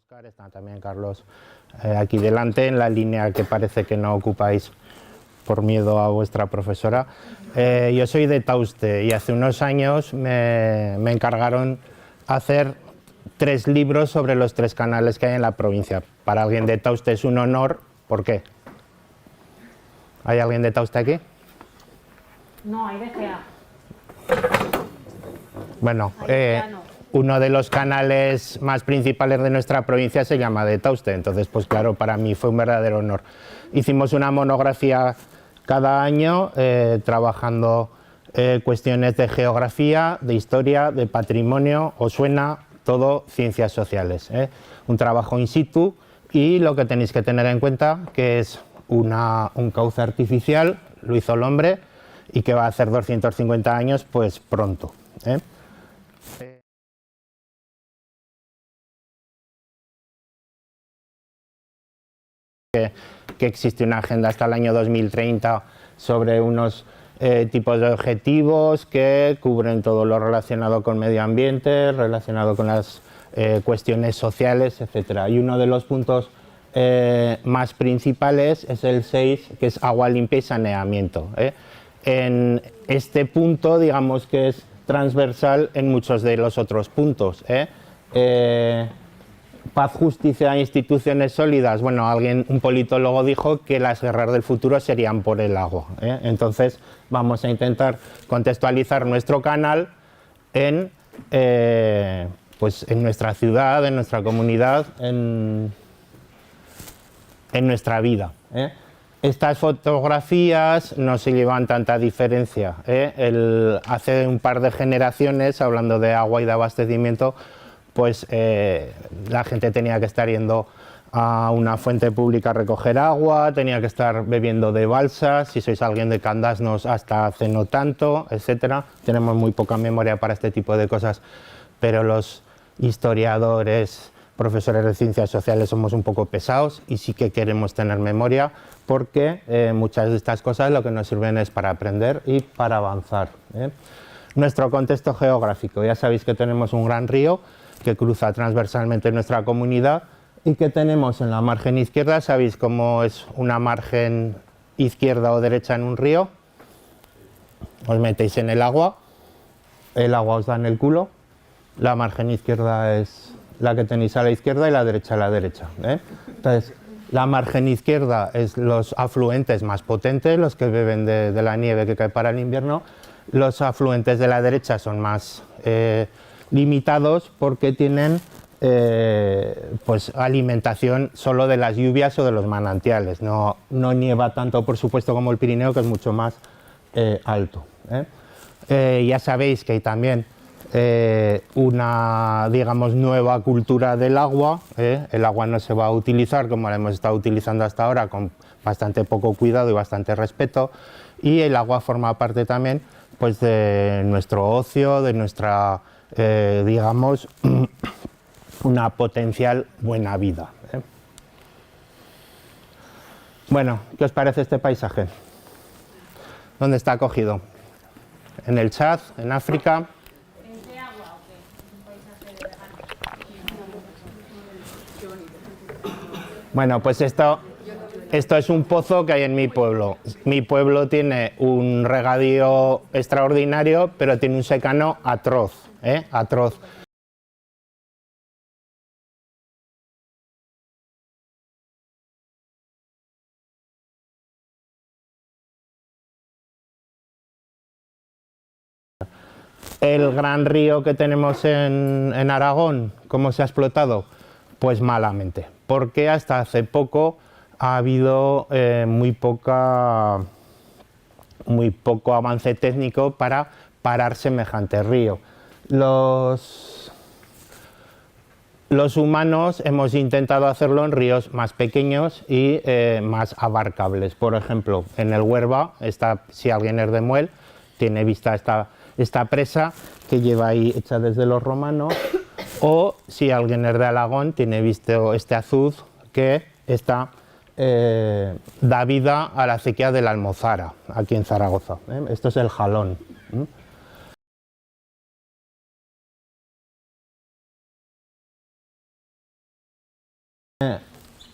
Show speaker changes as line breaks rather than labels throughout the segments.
Óscar, está también Carlos aquí delante, en la línea que parece que no ocupáis por miedo a vuestra profesora. Yo soy de Tauste y hace unos años me encargaron hacer 3 libros sobre los 3 canales que hay en la provincia. Para alguien de Tauste es un honor. ¿Por qué? ¿Hay alguien de Tauste aquí?
No, hay DGA.
Bueno, uno de los canales más principales de nuestra provincia se llama de Tauste, entonces pues claro, para mí fue un verdadero honor. Hicimos una monografía cada año trabajando cuestiones de geografía, de historia, de patrimonio, os suena todo ciencias sociales. Un trabajo in situ y lo que tenéis que tener en cuenta que es un cauce artificial, lo hizo el hombre y que va a hacer 250 años pues pronto. Que existe una agenda hasta el año 2030 sobre unos tipos de objetivos que cubren todo lo relacionado con medio ambiente, relacionado con las cuestiones sociales, etc. Y uno de los puntos más principales es el 6, que es agua limpia y saneamiento. En este punto, digamos que es transversal en muchos de los otros puntos. Paz, justicia e instituciones sólidas. Bueno, un politólogo dijo que las guerras del futuro serían por el agua. Entonces vamos a intentar contextualizar nuestro canal pues en nuestra ciudad, en nuestra comunidad, en nuestra vida. Estas fotografías no se llevan tanta diferencia. Hace un par de generaciones, hablando de agua y de abastecimiento, pues la gente tenía que estar yendo a una fuente pública a recoger agua, tenía que estar bebiendo de balsas, si sois alguien de Candasnos hasta hace no tanto, etcétera. Tenemos muy poca memoria para este tipo de cosas, pero los historiadores, profesores de ciencias sociales somos un poco pesados y sí que queremos tener memoria porque muchas de estas cosas lo que nos sirven es para aprender y para avanzar. Nuestro contexto geográfico, ya sabéis que tenemos un gran río que cruza transversalmente nuestra comunidad y que tenemos en la margen izquierda, ¿sabéis cómo es una margen izquierda o derecha en un río? Os metéis en el agua os da en el culo, la margen izquierda es la que tenéis a la izquierda y la derecha a la derecha. Entonces, la margen izquierda es los afluentes más potentes, los que beben de la nieve que cae para el invierno. Los afluentes de la derecha son más limitados porque tienen pues alimentación solo de las lluvias o de los manantiales. No nieva tanto, por supuesto, como el Pirineo, que es mucho más alto. Ya sabéis que hay también una, digamos, nueva cultura del agua. El agua no se va a utilizar como la hemos estado utilizando hasta ahora, con bastante poco cuidado y bastante respeto, y el agua forma parte también pues de nuestro ocio, de nuestra digamos, una potencial buena vida. Bueno, ¿qué os parece este paisaje? ¿Dónde está cogido? ¿En el Chad? ¿En África?
¿Es de agua o qué? ¿Es un paisaje de
Bueno, pues esto es un pozo que hay en mi pueblo. Mi pueblo tiene un regadío extraordinario, pero tiene un secano atroz. Atroz. El gran río que tenemos en Aragón, ¿cómo se ha explotado? Pues malamente, porque hasta hace poco ha habido muy poco avance técnico para parar semejante río. Los humanos hemos intentado hacerlo en ríos más pequeños y más abarcables. Por ejemplo, en el Huerva, si alguien es de Muel, tiene vista esta presa que lleva ahí hecha desde los romanos, o si alguien es de Alagón, tiene visto este azuz que da vida a la acequia de la Almozara, aquí en Zaragoza. Esto es el Jalón.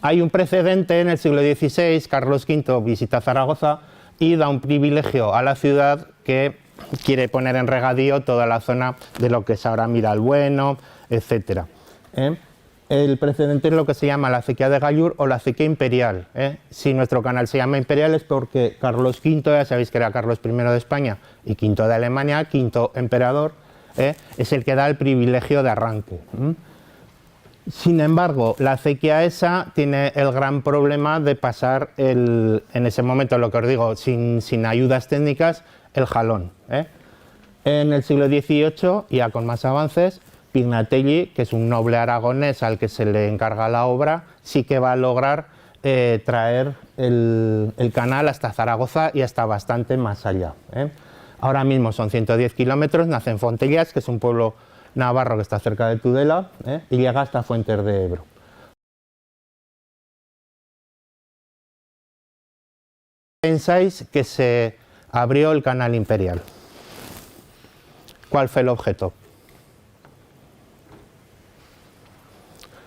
hay un precedente en el siglo XVI, Carlos V visita Zaragoza y da un privilegio a la ciudad que quiere poner en regadío toda la zona de lo que es ahora Miralbueno, etc. El precedente es lo que se llama la acequia de Gallur o la acequia imperial. Si nuestro canal se llama imperial es porque Carlos V, ya sabéis que era Carlos I de España y V de Alemania, V emperador, es el que da el privilegio de arranque. Sin embargo, la acequia esa tiene el gran problema de pasar, en ese momento, lo que os digo, sin ayudas técnicas, el jalón. En el siglo XVIII, ya con más avances, Pignatelli, que es un noble aragonés al que se le encarga la obra, sí que va a lograr traer el canal hasta Zaragoza y hasta bastante más allá. Ahora mismo son 110 kilómetros, nace en Fontellas, que es un pueblo navarro que está cerca de Tudela, y llega hasta Fuentes de Ebro. Pensáis que se abrió el canal imperial. ¿Cuál fue el objeto?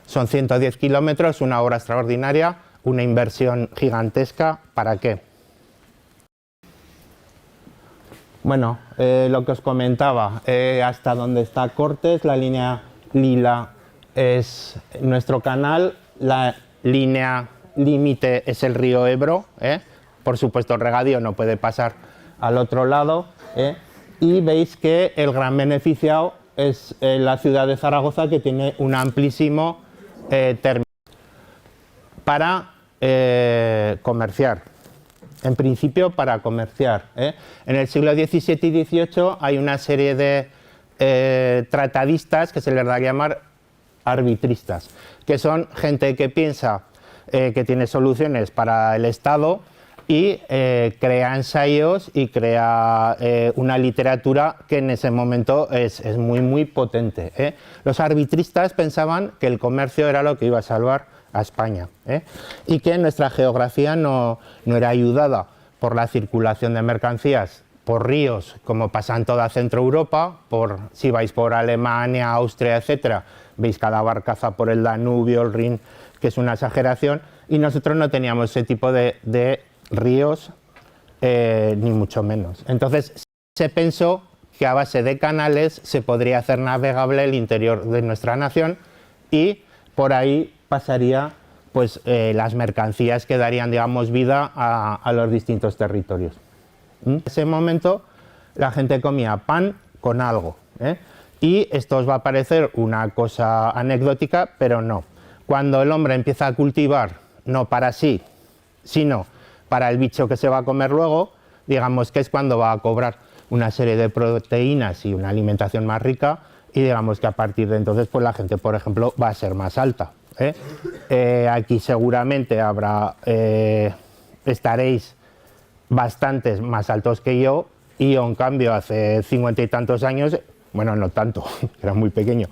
Son 110 kilómetros, una obra extraordinaria, una inversión gigantesca. ¿Para qué? Bueno, lo que os comentaba, hasta donde está Cortes, la línea lila es nuestro canal, la línea límite es el río Ebro, por supuesto el regadío no puede pasar al otro lado, y veis que el gran beneficiado es la ciudad de Zaragoza, que tiene un amplísimo término para comerciar. En principio para comerciar. En el siglo XVII y XVIII hay una serie de tratadistas que se les da a llamar arbitristas, que son gente que piensa que tiene soluciones para el Estado y crea ensayos y crea una literatura que en ese momento es muy potente. Los arbitristas pensaban que el comercio era lo que iba a salvar a España, y que nuestra geografía no era ayudada por la circulación de mercancías por ríos, como pasa en toda Centro Europa, si vais por Alemania, Austria, etcétera, veis cada barcaza por el Danubio, el Rin, que es una exageración, y nosotros no teníamos ese tipo de ríos, ni mucho menos. Entonces se pensó que a base de canales se podría hacer navegable el interior de nuestra nación y por ahí pasaría pues las mercancías que darían, digamos, vida a los distintos territorios. En ese momento la gente comía pan con algo, y esto os va a parecer una cosa anecdótica, pero no. Cuando el hombre empieza a cultivar, no para sí, sino para el bicho que se va a comer luego, digamos que es cuando va a cobrar una serie de proteínas y una alimentación más rica, y digamos que a partir de entonces pues la gente, por ejemplo, va a ser más alta. Aquí seguramente estaréis bastantes más altos que yo, y yo en cambio hace 50 y tantos años, bueno, no tanto, era muy pequeño,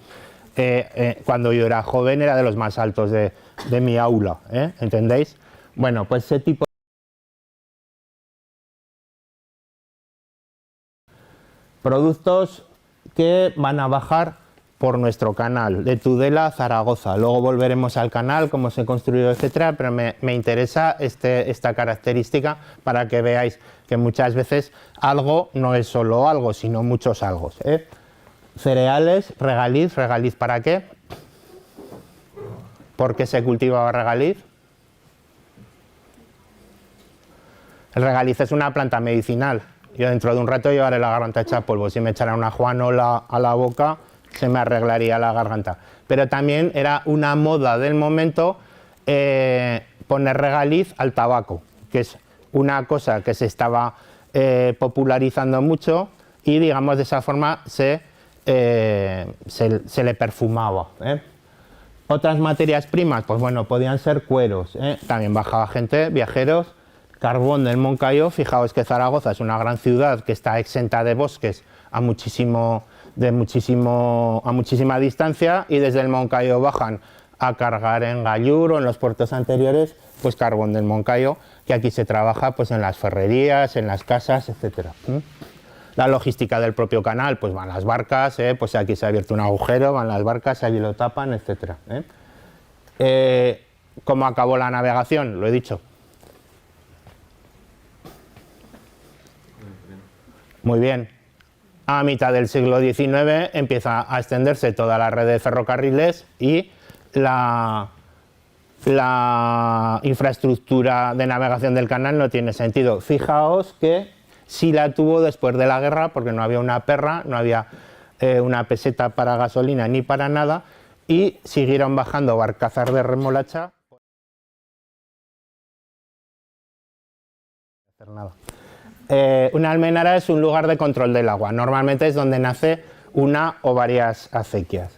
cuando yo era joven era de los más altos de mi aula, ¿entendéis? Bueno, pues ese tipo de productos que van a bajar por nuestro canal, de Tudela a Zaragoza. Luego volveremos al canal, cómo se construyó, etcétera, pero me interesa esta característica para que veáis que muchas veces algo no es solo algo, sino muchos algos. Cereales, regaliz. ¿Regaliz para qué? ¿Por qué se cultivaba regaliz? El regaliz es una planta medicinal. Yo dentro de un rato llevaré la garganta hecha polvo. Si me echara una juanola a la boca, se me arreglaría la garganta. Pero también era una moda del momento poner regaliz al tabaco, que es una cosa que se estaba popularizando mucho, y digamos de esa forma se le perfumaba. Otras materias primas, pues bueno, podían ser cueros, también bajaba gente, viajeros, carbón del Moncayo. Fijaos que Zaragoza es una gran ciudad que está exenta de bosques a muchísima distancia, y desde el Moncayo bajan a cargar en Gallur o en los puertos anteriores, pues carbón del Moncayo, que aquí se trabaja pues en las ferrerías, en las casas, etcétera. La logística del propio canal, pues van las barcas, pues aquí se ha abierto un agujero, van las barcas, allí lo tapan, etcétera. ¿cómo acabó la navegación? Lo he dicho. Muy bien. A mitad del siglo XIX empieza a extenderse toda la red de ferrocarriles y la infraestructura de navegación del canal no tiene sentido. Fijaos que sí la tuvo después de la guerra, porque no había una perra, no había una peseta para gasolina ni para nada, y siguieron bajando barcazas de remolacha. Una almenara es un lugar de control del agua, normalmente es donde nace una o varias acequias.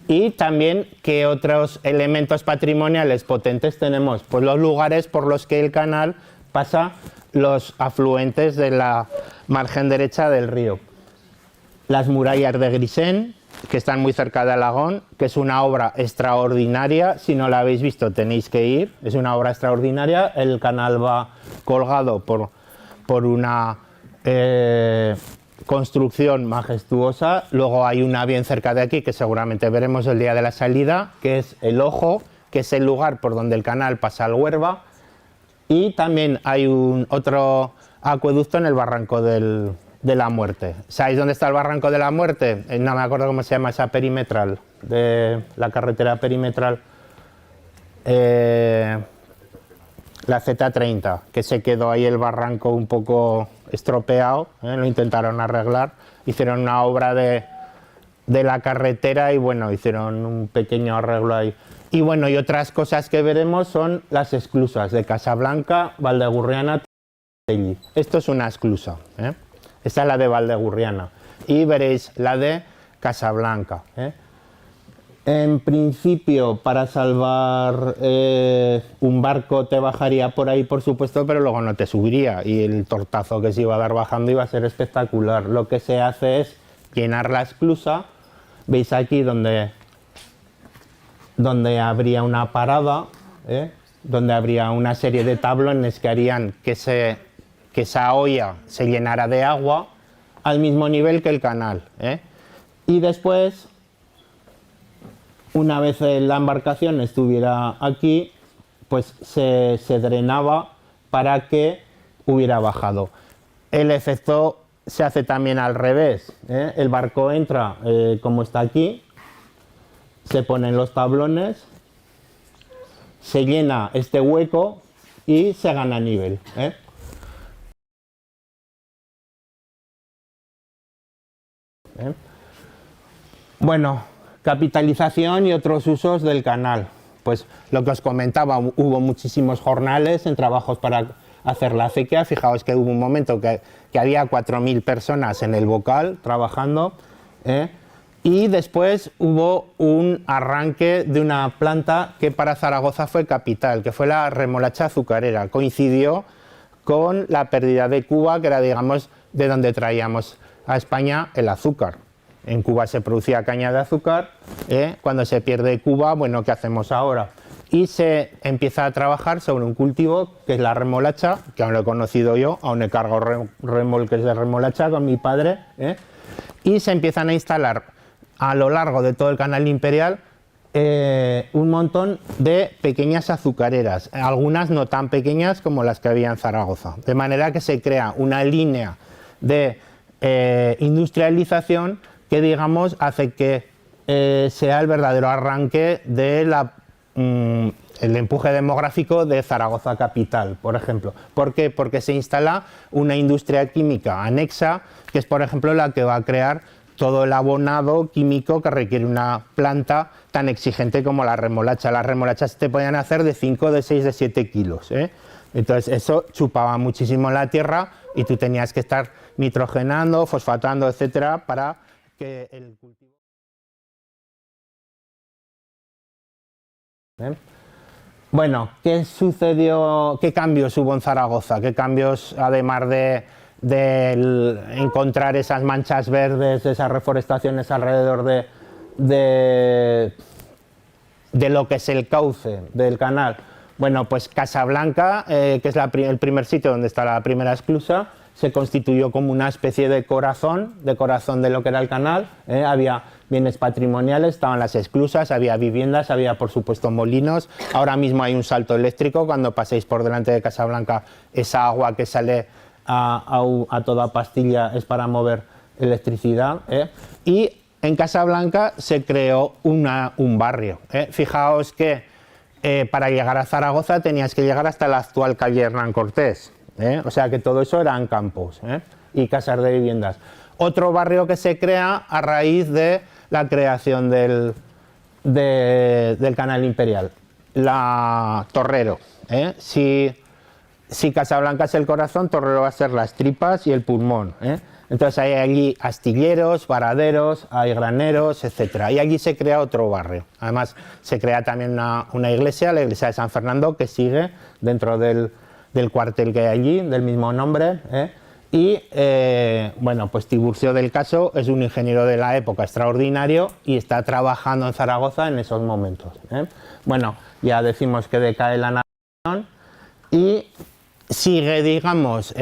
Y también, ¿qué otros elementos patrimoniales potentes tenemos? Pues los lugares por los que el canal pasa los afluentes de la margen derecha del río. Las murallas de Grisén, que están muy cerca de Alagón, que es una obra extraordinaria. Si no la habéis visto tenéis que ir, es una obra extraordinaria. El canal va colgado por una construcción majestuosa. Luego hay una bien cerca de aquí que seguramente veremos el día de la salida, que es el Ojo, que es el lugar por donde el canal pasa al Huerva. Y también hay otro acueducto en el Barranco de la Muerte. ¿Sabéis dónde está el Barranco de la Muerte? No me acuerdo cómo se llama esa perimetral, de la carretera perimetral. La Z30, que se quedó ahí el barranco un poco estropeado, lo intentaron arreglar, hicieron una obra de la carretera y bueno, hicieron un pequeño arreglo ahí. Y bueno, y otras cosas que veremos son las esclusas de Casablanca, Valdegurriana, Telli. Esto es una esclusa, esta es la de Valdegurriana y veréis la de Casablanca. En principio, para salvar un barco te bajaría por ahí, por supuesto, pero luego no te subiría y el tortazo que se iba a dar bajando iba a ser espectacular. Lo que se hace es llenar la esclusa. Veis aquí donde habría una parada, donde habría una serie de tablones que harían que esa olla se llenara de agua al mismo nivel que el canal. Y después, una vez la embarcación estuviera aquí, pues se drenaba para que hubiera bajado. El efecto se hace también al revés. El barco entra como está aquí, se ponen los tablones, se llena este hueco y se gana nivel. Bueno, capitalización y otros usos del canal. Pues lo que os comentaba, hubo muchísimos jornales en trabajos para hacer la acequia. Fijaos que hubo un momento que había 4.000 personas en el Bocal trabajando. Y después hubo un arranque de una planta que para Zaragoza fue capital, que fue la remolacha azucarera. Coincidió con la pérdida de Cuba, que era, digamos, de donde traíamos a España el azúcar. En Cuba se producía caña de azúcar, cuando se pierde Cuba, bueno, ¿qué hacemos ahora? Y se empieza a trabajar sobre un cultivo que es la remolacha, que aún lo he conocido yo, aún he cargado remolques de remolacha con mi padre, y se empiezan a instalar a lo largo de todo el canal imperial un montón de pequeñas azucareras, algunas no tan pequeñas como las que había en Zaragoza, de manera que se crea una línea de industrialización que, digamos, hace que sea el verdadero arranque de el empuje demográfico de Zaragoza capital, por ejemplo. ¿Por qué? Porque se instala una industria química anexa, que es, por ejemplo, la que va a crear todo el abonado químico que requiere una planta tan exigente como la remolacha. Las remolachas te podían hacer de 5, de 6, de 7 kilos. Entonces eso chupaba muchísimo la tierra y tú tenías que estar nitrogenando, fosfatando, etcétera, para que el cultivo... Bueno, ¿qué sucedió? ¿Qué cambios hubo en Zaragoza? ¿Qué cambios, además de encontrar esas manchas verdes, esas reforestaciones alrededor de lo que es el cauce del canal? Bueno, pues Casablanca, que es el primer sitio donde está la primera esclusa, se constituyó como una especie de corazón de lo que era el canal. Había bienes patrimoniales, estaban las esclusas, había viviendas, había por supuesto molinos. Ahora mismo hay un salto eléctrico, cuando paséis por delante de Casablanca, esa agua que sale a toda pastilla es para mover electricidad. Y en Casablanca se creó un barrio. Fijaos que para llegar a Zaragoza tenías que llegar hasta la actual calle Hernán Cortés. O sea que todo eso eran campos y casas de viviendas. Otro barrio que se crea a raíz de la creación del Canal Imperial, la Torrero. Si Casablanca es el corazón, Torrero va a ser las tripas y el pulmón. Entonces hay allí astilleros, varaderos, hay graneros, etc. Y allí se crea otro barrio. Además se crea también una iglesia, la iglesia de San Fernando, que sigue dentro del cuartel que hay allí, del mismo nombre. Y bueno, pues Tiburcio del Caso es un ingeniero de la época extraordinario y está trabajando en Zaragoza en esos momentos. Bueno, ya decimos que decae la nación y sigue, digamos,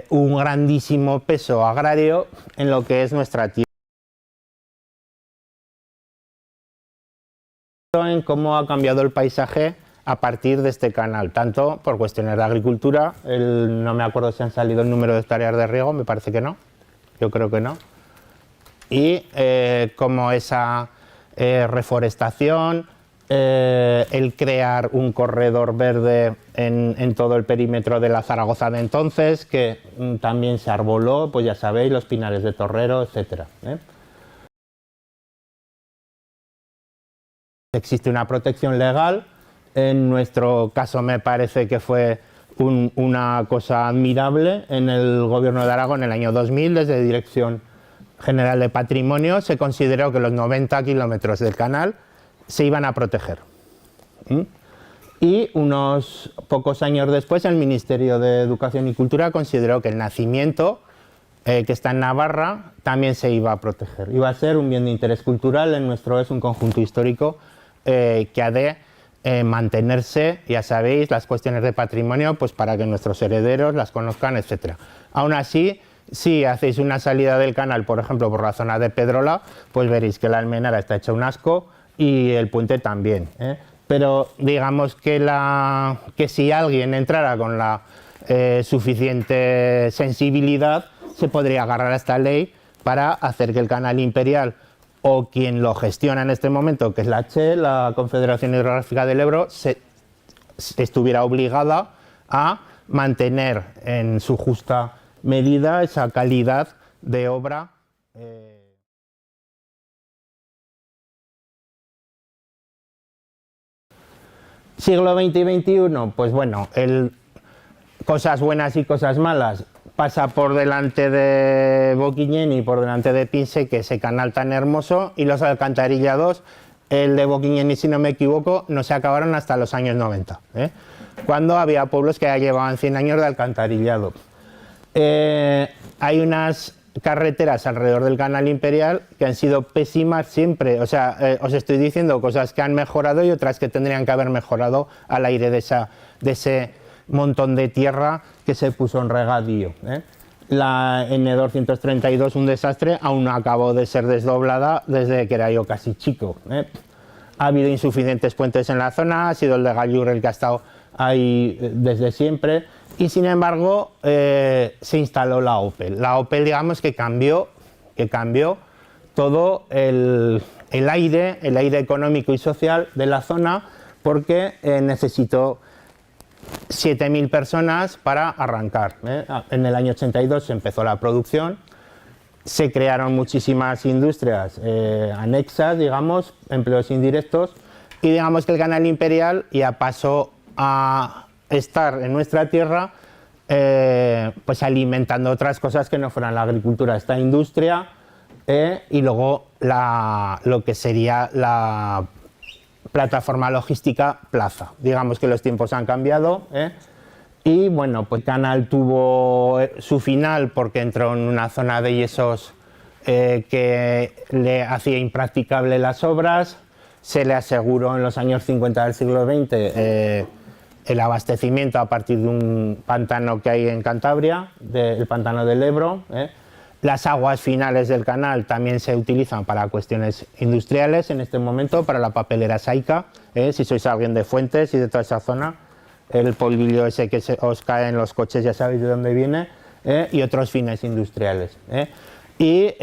un grandísimo peso agrario en lo que es nuestra tierra. En cómo ha cambiado el paisaje a partir de este canal, tanto por cuestiones de agricultura, no me acuerdo si han salido el número de hectáreas de riego, me parece que no, yo creo que no, y como esa reforestación, el crear un corredor verde en todo el perímetro de la Zaragoza de entonces, que también se arboló, pues ya sabéis, los pinares de Torrero, etcétera. Existe una protección legal. En nuestro caso me parece que fue una cosa admirable. En el Gobierno de Aragón, en el año 2000, desde Dirección General de Patrimonio, se consideró que los 90 kilómetros del canal se iban a proteger. Y unos pocos años después, el Ministerio de Educación y Cultura consideró que el Nacimiento, que está en Navarra, también se iba a proteger. Iba a ser un bien de interés cultural, en nuestro es un conjunto histórico que ha de mantenerse, ya sabéis, las cuestiones de patrimonio, pues para que nuestros herederos las conozcan, etc. Aún así, si hacéis una salida del canal, por ejemplo, por la zona de Pedrola, pues veréis que la almenara está hecha un asco y el puente también. Pero digamos que si alguien entrara con la suficiente sensibilidad, se podría agarrar a esta ley para hacer que el Canal Imperial, o quien lo gestiona en este momento, que es la CHE, la Confederación Hidrográfica del Ebro, estuviera obligada a mantener en su justa medida esa calidad de obra. Siglo XX y XXI, pues bueno, cosas buenas y cosas malas. Pasa por delante de Boquiñén y por delante de Pinseque, ese canal tan hermoso, y los alcantarillados, el de Boquiñén, si no me equivoco, no se acabaron hasta los años 90, cuando había pueblos que ya llevaban 100 años de alcantarillado. Hay unas carreteras alrededor del Canal Imperial que han sido pésimas siempre, o sea, os estoy diciendo cosas que han mejorado y otras que tendrían que haber mejorado al aire de ese montón de tierra que se puso en regadío. La N232, un desastre, aún no acabó de ser desdoblada desde que era yo casi chico. Ha habido insuficientes puentes en la zona, ha sido el de Gallur el que ha estado ahí desde siempre, y sin embargo se instaló la Opel. La Opel, digamos, que cambió todo el aire económico y social de la zona, porque necesitó 7.000 personas para arrancar. En el año 82 se empezó la producción, se crearon muchísimas industrias anexas, digamos, empleos indirectos, y digamos que el Canal Imperial ya pasó a estar en nuestra tierra pues alimentando otras cosas que no fueran la agricultura, esta industria, y luego lo que sería la plataforma logística Plaza. Digamos que los tiempos han cambiado, y bueno, pues el canal tuvo su final porque entró en una zona de yesos que le hacía impracticable las obras. Se le aseguró en los años 50 del siglo XX el abastecimiento a partir de un pantano que hay en Cantabria, el pantano del Ebro. Las aguas finales del canal también se utilizan para cuestiones industriales en este momento, para la papelera Saica, si sois alguien de Fuentes y de toda esa zona, el polvillo ese que os cae en los coches ya sabéis de dónde viene, y otros fines industriales. Y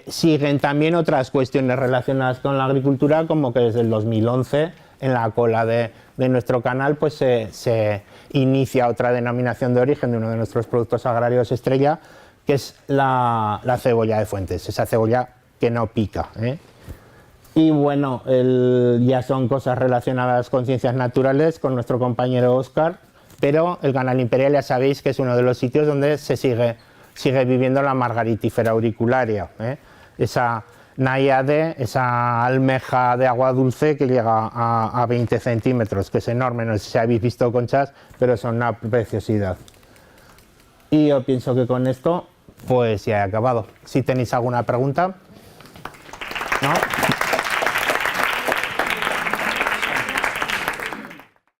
siguen también otras cuestiones relacionadas con la agricultura, como que desde el 2011 en la cola de nuestro canal pues se inicia otra denominación de origen de uno de nuestros productos agrarios estrella, que es la cebolla de Fuentes, esa cebolla que no pica. Y bueno, ya son cosas relacionadas con ciencias naturales, con nuestro compañero Óscar, pero el canal imperial ya sabéis que es uno de los sitios donde se sigue viviendo la margaritífera auricularia, esa náyade, esa almeja de agua dulce que llega a 20 centímetros, que es enorme, no sé si habéis visto conchas, pero son una preciosidad. Y yo pienso que con esto pues ya he acabado. Si tenéis alguna pregunta, ¿no?